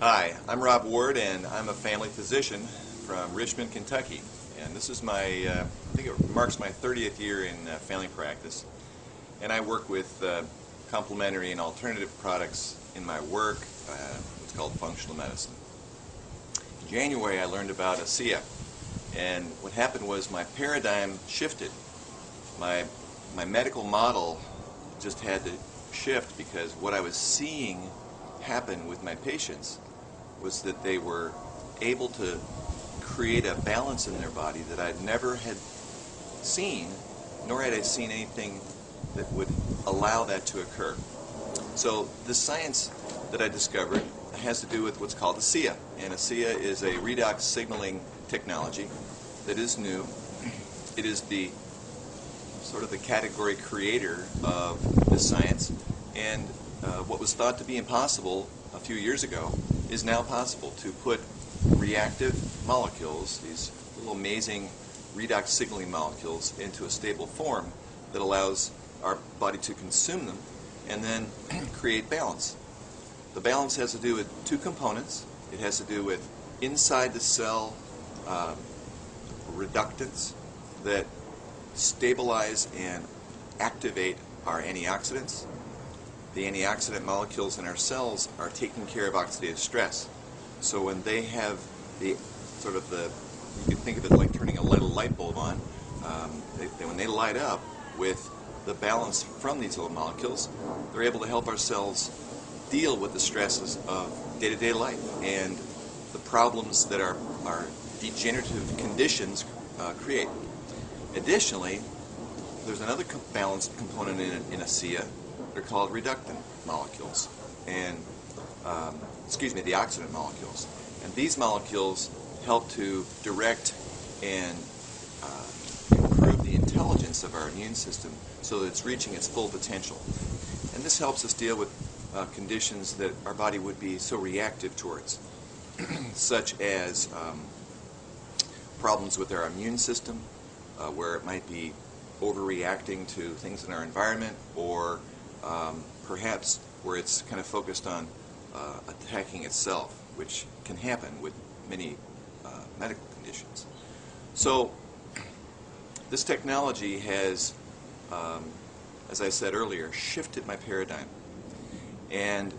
Hi, I'm Rob Ward, and I'm a family physician from Richmond, Kentucky. And this is my, I think it marks my 30th year in family practice. And I work with complementary and alternative products in my work. It's called functional medicine. In January, I learned about ASEA. And what happened was my paradigm shifted. My medical model just had to shift because what I was seeing happen with my patients was that they were able to create a balance in their body that I never had seen, nor had I seen anything that would allow that to occur. So the science that I discovered has to do with what's called ASEA. And ASEA is a redox signaling technology that is new. It is the sort of the category creator of this science, and what was thought to be impossible a few years ago is now possible, to put reactive molecules, these little amazing redox signaling molecules, into a stable form that allows our body to consume them and then create balance. The balance has to do with two components. It has to do with inside the cell reductants that stabilize and activate our antioxidants. The antioxidant molecules in our cells are taking care of oxidative stress. So when they have the sort of the, you can think of it like turning a little light bulb on, when they light up with the balance from these little molecules, they're able to help our cells deal with the stresses of day-to-day life and the problems that our degenerative conditions create. Additionally, there's another balanced component in ASEA. They're called reductant molecules, and the oxidant molecules. And these molecules help to direct and improve the intelligence of our immune system so that it's reaching its full potential. And this helps us deal with conditions that our body would be so reactive towards, such as problems with our immune system, where it might be overreacting to things in our environment, or perhaps where it's kind of focused on attacking itself, which can happen with many medical conditions. So this technology has, as I said earlier, shifted my paradigm. And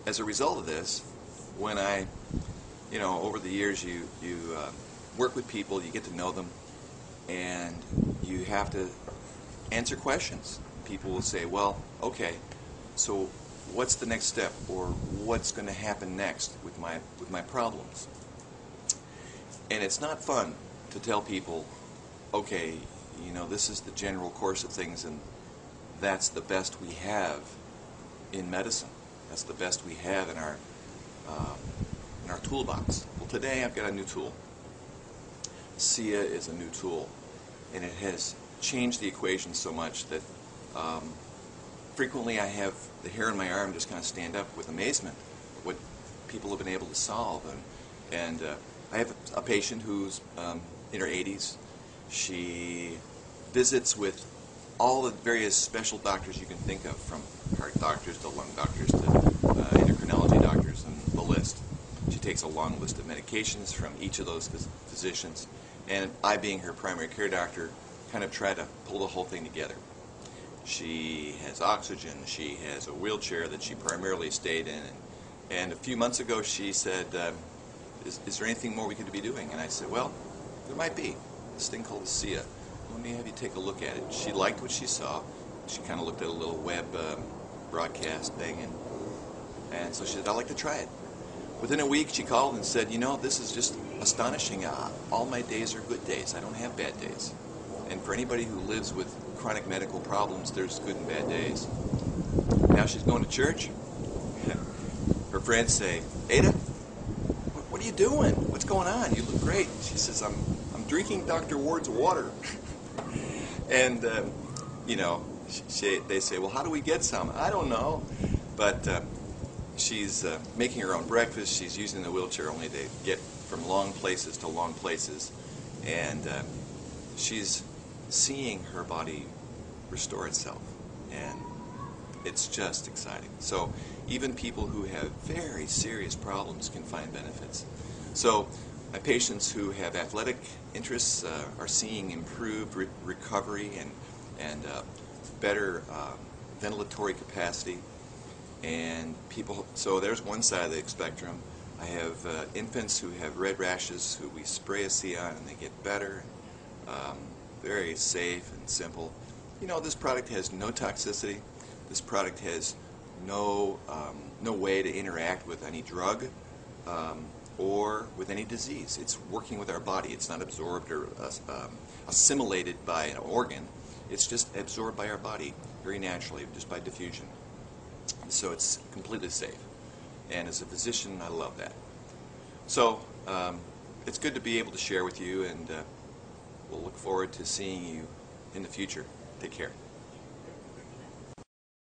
as a result of this, when I, over the years you work with people, you get to know them, and you have to answer questions. People will say, well, okay, so what's the next step, or what's going to happen next with my problems? And it's not fun to tell people, okay, this is the general course of things, and that's the best we have in medicine. That's the best we have in our toolbox. Well, today I've got a new tool. ASEA is a new tool, and it has changed the equation so much that frequently I have the hair on my arm just kind of stand up with amazement at what people have been able to solve. And I have a patient who's in her 80s. She visits with all the various special doctors you can think of, from heart doctors to lung doctors to endocrinology doctors, and the list. She takes a long list of medications from each of those physicians, and I, being her primary care doctor, kind of try to pull the whole thing together. She has oxygen, she has a wheelchair that she primarily stayed in, and a few months ago she said, is there anything more we could be doing? And I said, well, there might be. This thing called ASEA. Let me have you take a look at it. She liked what she saw. She kind of looked at a little web broadcast thing, and so she said, I'd like to try it. Within a week she called and said, this is just astonishing. All my days are good days. I don't have bad days. And for anybody who lives with chronic medical problems, there's good and bad days. Now she's going to church. Her friends say, Ada, what are you doing? What's going on? You look great. She says, I'm drinking Dr. Ward's water. And, they say, well, how do we get some? I don't know. But she's making her own breakfast. She's using the wheelchair only to get from long places to long places. And she's seeing her body restore itself. And It's just exciting. So even people who have very serious problems can find benefits. So my patients who have athletic interests are seeing improved recovery and better ventilatory capacity. And people, so there's one side of the spectrum. I have infants who have red rashes who we spray a Seon and they get better. Very safe and simple. You know, this product has no toxicity. This product has no way to interact with any drug or with any disease. It's working with our body. It's not absorbed or assimilated by an organ. It's just absorbed by our body very naturally, just by diffusion. So it's completely safe. And as a physician, I love that. So it's good to be able to share with you, and we'll look forward to seeing you in the future. Take care.